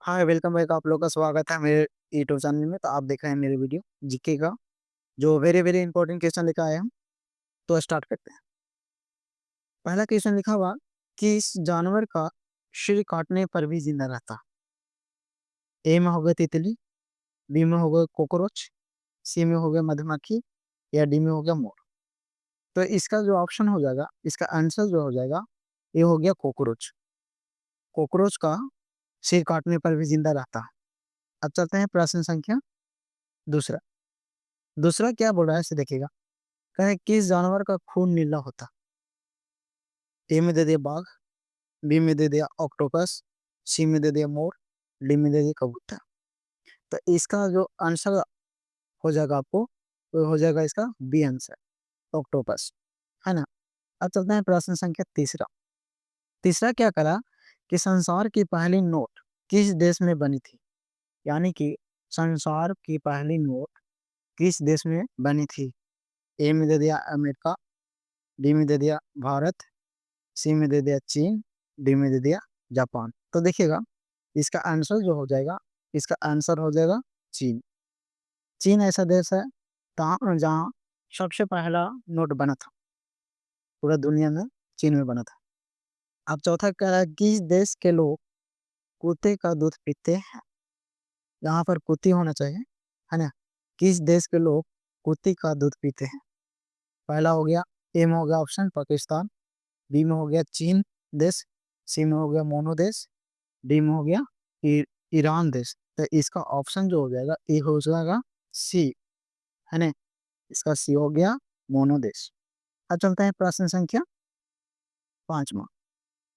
हाय, welcome back. आप लोग का स्वागत है मेरे यूट्यूब चैनल में। तो आप देख रहे हैं मेरे वीडियो जीके का, जो वेरी वेरी इंपॉर्टेंट क्वेश्चन लेकर आए हम। तो स्टार्ट करते हैं। पहला क्वेश्चन लिखा हुआ कि इस जानवर का सिर काटने पर भी जिंदा रहता। ए में होगा तितली, बी में होगा कॉकरोच, सी में होगा मधुमक्खी, या डी में होगा मोर। तो इसका जो ऑप्शन हो जाएगा, इसका आंसर जो हो जाएगा, ये हो गया कॉकरोच। कॉकरोच का सिर काटने पर भी जिंदा रहता। अब चलते हैं प्रश्न संख्या दूसरा। दूसरा क्या बोल रहा है इसे देखिएगा। कहे किस जानवर का खून नीला होता। ए में दे दिया बाघ, बी में दे दिया ऑक्टोपस, सी में दे दिया मोर, डी में दे दिया कबूतर। तो इसका जो आंसर हो जाएगा आपको, वो हो जाएगा इसका बी आंसर, ऑक्टोपस, है ना। अब चलते हैं प्रश्न संख्या तीसरा। तीसरा क्या करा कि संसार की पहली नोट किस देश में बनी थी। यानी कि संसार की पहली नोट किस देश में बनी थी। ए में दे दिया अमेरिका, डी में दे दिया भारत, सी में दे दिया चीन, डी में दे दिया जापान। तो देखिएगा, इसका आंसर जो हो जाएगा, इसका आंसर हो जाएगा चीन। चीन ऐसा देश है जहाँ जहाँ सबसे पहला नोट बना था पूरा दुनिया में, चीन में बना था। अब चौथा कह रहा है किस देश के लोग कुत्ते का दूध पीते हैं। यहाँ पर कुत्ती होना चाहिए, है ना। किस देश के लोग कुत्ते का दूध पीते हैं। पहला हो गया, ए में हो गया ऑप्शन पाकिस्तान, बी में हो गया चीन देश, सी में हो गया मोनो देश, डी में हो गया ईरान देश। तो इसका ऑप्शन जो हो जाएगा ए हो जाएगा सी, है ना। इसका सी हो गया मोनो देश। अब चलते हैं प्रश्न संख्या पांचवा।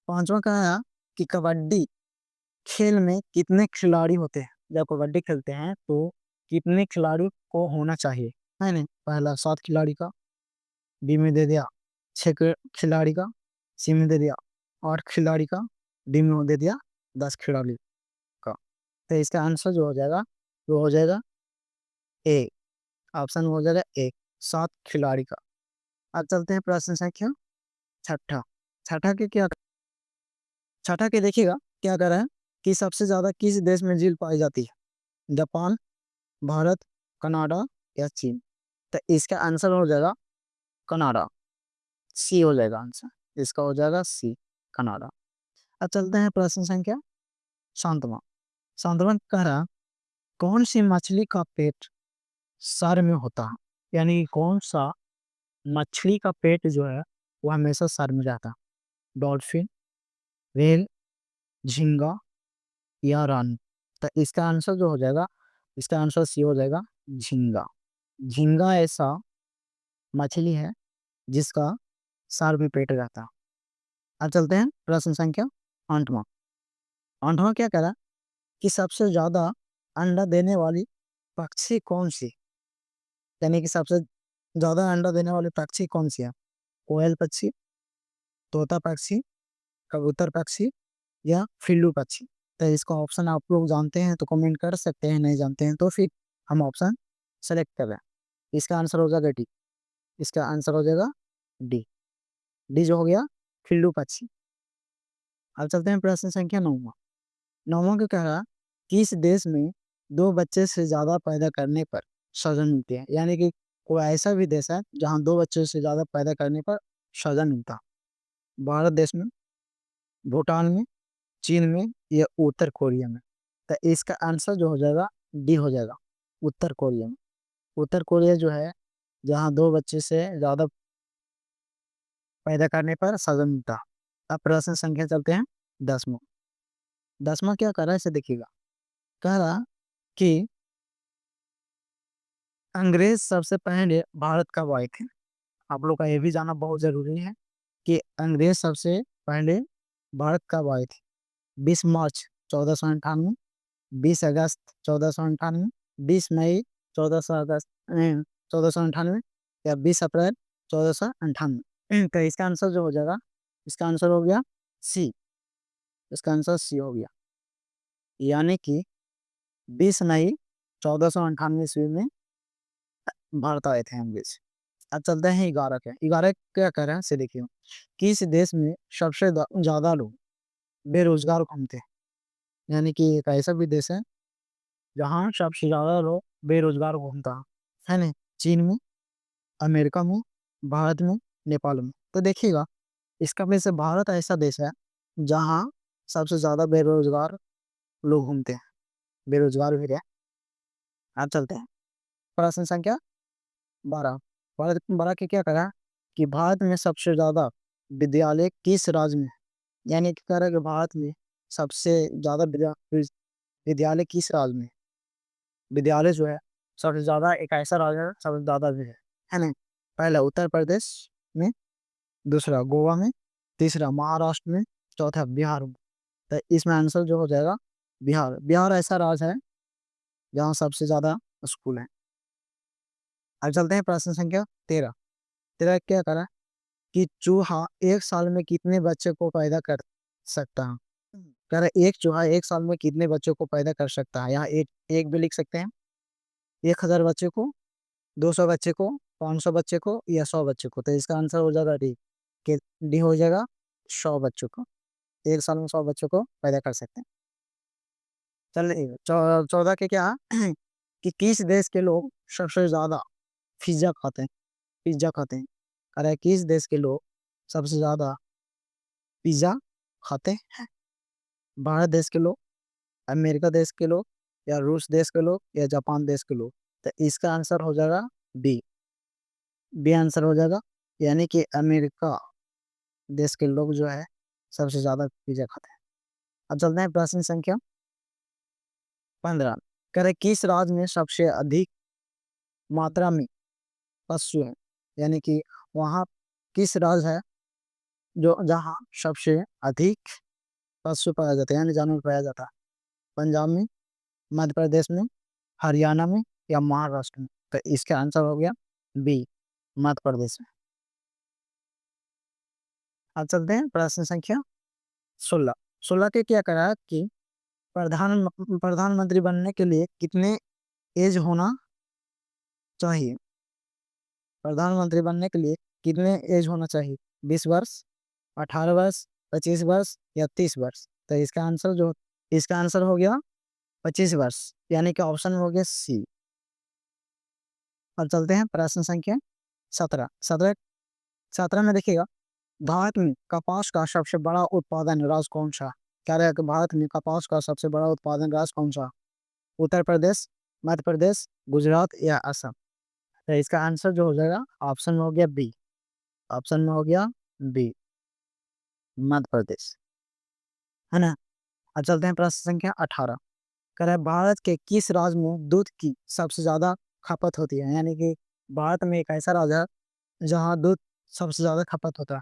पांचवा का है कि कबड्डी खेल में कितने खिलाड़ी होते हैं। जब कबड्डी खेलते हैं तो कितने खिलाड़ी को होना चाहिए, है ना। पहला 7 खिलाड़ी का, बी में दे दिया 6 खिलाड़ी का, सी में दे दिया 8 खिलाड़ी का, डी में दे दिया 10 खिलाड़ी का। तो इसका आंसर जो हो जाएगा वो हो जाएगा ए, ऑप्शन हो जाएगा ए, 7 खिलाड़ी का। अब चलते हैं प्रश्न संख्या छठा। छठा के क्या, छठा के देखिएगा क्या कर रहा है कि सबसे ज्यादा किस देश में झील पाई जाती है। जापान, भारत, कनाडा, या चीन। तो इसका आंसर हो जाएगा कनाडा, सी हो जाएगा आंसर। इसका हो जाएगा सी, कनाडा। अब चलते हैं प्रश्न संख्या सातवां। सातवां कह रहा कौन सी मछली का पेट सर में होता है। यानी कौन सा मछली का पेट जो है वो हमेशा सर में रहता है। डॉल्फिन, व्हेल, झींगा, या रानी। तो इसका आंसर जो हो जाएगा, इसका आंसर सी हो जाएगा झींगा। झींगा ऐसा मछली है जिसका सर में पेट रहता है। अब चलते हैं प्रश्न संख्या आठवां। आठवां क्या कह रहा कि सबसे ज्यादा अंडा देने वाली पक्षी कौन सी। यानी कि सबसे ज्यादा अंडा देने वाली पक्षी कौन सी है। कोयल पक्षी, तोता पक्षी, कबूतर पक्षी, या फिल्लू पक्षी। तो इसका ऑप्शन आप लोग जानते हैं तो कमेंट कर सकते हैं, नहीं जानते हैं तो फिर हम ऑप्शन सेलेक्ट कर रहे हैं। इसका आंसर हो जाएगा डी। इसका आंसर हो जाएगा डी। डी जो हो गया फिल्लू पक्षी। अब चलते हैं प्रश्न संख्या नौवा। नौवा को कह रहा किस देश में 2 बच्चे से ज्यादा पैदा करने पर सजा मिलती है। यानी कि कोई ऐसा भी देश है जहाँ 2 बच्चे से ज्यादा पैदा करने पर सजा मिलता है। भारत देश में, भूटान में, चीन में, या उत्तर कोरिया में। तो इसका आंसर जो हो जाएगा डी हो जाएगा, उत्तर कोरिया में। उत्तर कोरिया जो है जहाँ 2 बच्चे से ज्यादा पैदा करने पर सजा मिलता है। अब प्रश्न संख्या चलते हैं 10वां। 10वां क्या कर रहा है इसे देखिएगा। कह रहा कि अंग्रेज सबसे पहले भारत कब आए थे। आप लोग का ये भी जानना बहुत जरूरी है कि अंग्रेज सबसे पहले भारत कब आए थे। 20 मार्च 1498, 20 अगस्त 1498, 20 मई 14 अगस्त 1498, या 20 अप्रैल 1498। तो इसका आंसर जो हो जाएगा, इसका आंसर हो गया सी। इसका आंसर सी हो गया। यानी कि 20 मई 1498 ईस्वी में भारत आए थे अंग्रेज। अब चलते हैं 11 के। 11 क्या कह रहे हैं से देखिए। किस देश में सबसे ज्यादा लोग बेरोजगार घूमते हैं। यानी कि एक ऐसा भी देश है जहाँ सबसे ज्यादा लोग बेरोजगार घूमता है ना। चीन में, अमेरिका में, भारत में, नेपाल में। तो देखिएगा, इसका वजह से भारत ऐसा देश है जहाँ सबसे ज्यादा बेरोजगार लोग घूमते हैं, बेरोजगार भी रहे। आप चलते हैं प्रश्न संख्या 12। भारत बड़ा के क्या करा कि भारत में सबसे ज्यादा विद्यालय किस राज्य में है? यानी कि कह रहा है कि भारत में सबसे ज्यादा विद्यालय किस राज्य में है? विद्यालय जो है सबसे ज्यादा एक ऐसा राज्य है सबसे ज्यादा भी है ना। पहला उत्तर प्रदेश में, दूसरा गोवा में, तीसरा महाराष्ट्र में, चौथा बिहार में। तो इसमें आंसर जो हो जाएगा बिहार। बिहार ऐसा राज्य है जहाँ सबसे ज्यादा स्कूल है। अब चलते हैं प्रश्न संख्या 13। 13 क्या करा कि चूहा एक साल में कितने बच्चे को पैदा कर सकता है? कह रहा है एक चूहा एक साल में कितने बच्चों को पैदा कर सकता है? यहाँ एक एक भी लिख सकते हैं, 1,000 बच्चे को, 200 बच्चे को, 500 बच्चे को, या 100 बच्चे को। तो इसका आंसर हो जाएगा डी, कि डी हो जाएगा 100 बच्चों को। एक साल में 100 बच्चों को पैदा कर सकते हैं। चलिए 14 के क्या कि किस देश के लोग सबसे ज्यादा पिज्जा खाते हैं? पिज्जा खाते हैं। अरे किस देश के लोग सबसे ज्यादा पिज्जा खाते हैं? भारत देश के लोग, अमेरिका देश के लोग, या रूस देश के लोग, या जापान देश के लोग। तो इसका आंसर हो जाएगा बी। बी आंसर हो जाएगा, यानी कि अमेरिका देश के लोग जो है सबसे ज्यादा पिज्जा खाते हैं। अब चलते हैं प्रश्न संख्या 15। करे किस राज्य में सबसे अधिक मात्रा में पशु है? यानी कि वहाँ किस राज्य है जो जहाँ सबसे अधिक पशु पाया जाता है, यानी जानवर पाया जाता है? पंजाब में, मध्य प्रदेश में, हरियाणा में, या महाराष्ट्र में। तो इसका आंसर हो गया बी, मध्य प्रदेश में। अब चलते हैं प्रश्न संख्या 16। 16 के क्या करा कि प्रधानमंत्री बनने के लिए कितने एज होना चाहिए? प्रधानमंत्री बनने के लिए कितने एज होना चाहिए? 20 वर्ष, 18 वर्ष, 25 वर्ष, या 30 वर्ष? तो इसका आंसर हो गया 25 वर्ष, यानी कि ऑप्शन हो गया सी। अब चलते हैं प्रश्न संख्या 17। 17 में देखिएगा, भारत में कपास का सबसे बड़ा उत्पादन राज्य कौन सा? कह रहा है कि भारत में कपास का सबसे बड़ा उत्पादन राज्य कौन सा? उत्तर प्रदेश, मध्य प्रदेश, गुजरात, या असम? तो इसका आंसर जो हो जाएगा ऑप्शन में हो गया बी। ऑप्शन में हो गया बी, मध्य प्रदेश, है ना। अब चलते हैं प्रश्न संख्या 18। कह रहा है भारत के किस राज्य में दूध की सबसे ज्यादा खपत होती है? यानी कि भारत में एक ऐसा राज्य है जहाँ दूध सबसे ज्यादा खपत होता है।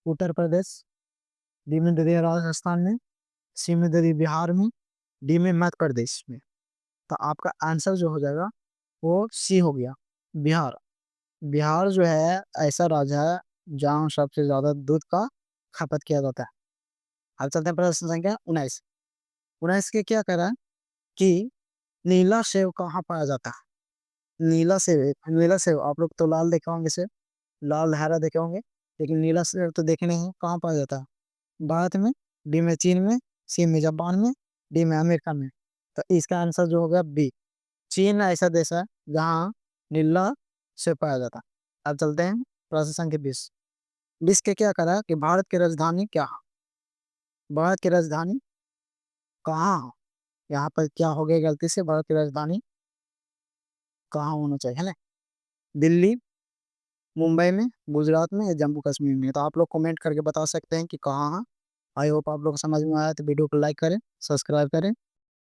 उत्तर प्रदेश, डी में दे दिया राजस्थान में, सी में दे दी बिहार में, डी में मध्य प्रदेश में। तो आपका आंसर जो हो जाएगा वो सी हो गया, बिहार। बिहार जो है ऐसा राज्य है जहाँ सबसे ज्यादा दूध का खपत किया जाता है। अब चलते हैं प्रश्न संख्या 19। 19 के क्या कह रहा है कि नीला सेव कहाँ पाया जाता है? नीला सेव, नीला सेव आप लोग तो लाल देखे होंगे सेव, लाल हरा देखे होंगे, लेकिन नीला सेव तो देखे नहीं, कहाँ पाया जाता है? भारत में, डी में चीन में, सी में जापान में, डी में अमेरिका में। तो इसका आंसर जो होगा बी, चीन ऐसा देश है जहाँ नीला सेव पाया जाता है। अब चलते हैं प्रश्न संख्या 20। 20 के क्या करा कि भारत की राजधानी क्या है? भारत की राजधानी कहाँ है? यहाँ पर क्या हो गया गलती से, भारत की राजधानी कहाँ होना चाहिए, है ना? दिल्ली, मुंबई में, गुजरात में, या जम्मू कश्मीर में? तो आप लोग कमेंट करके बता सकते हैं कि कहाँ है। आई होप आप लोग को समझ में आया, तो वीडियो को लाइक करें, सब्सक्राइब करें।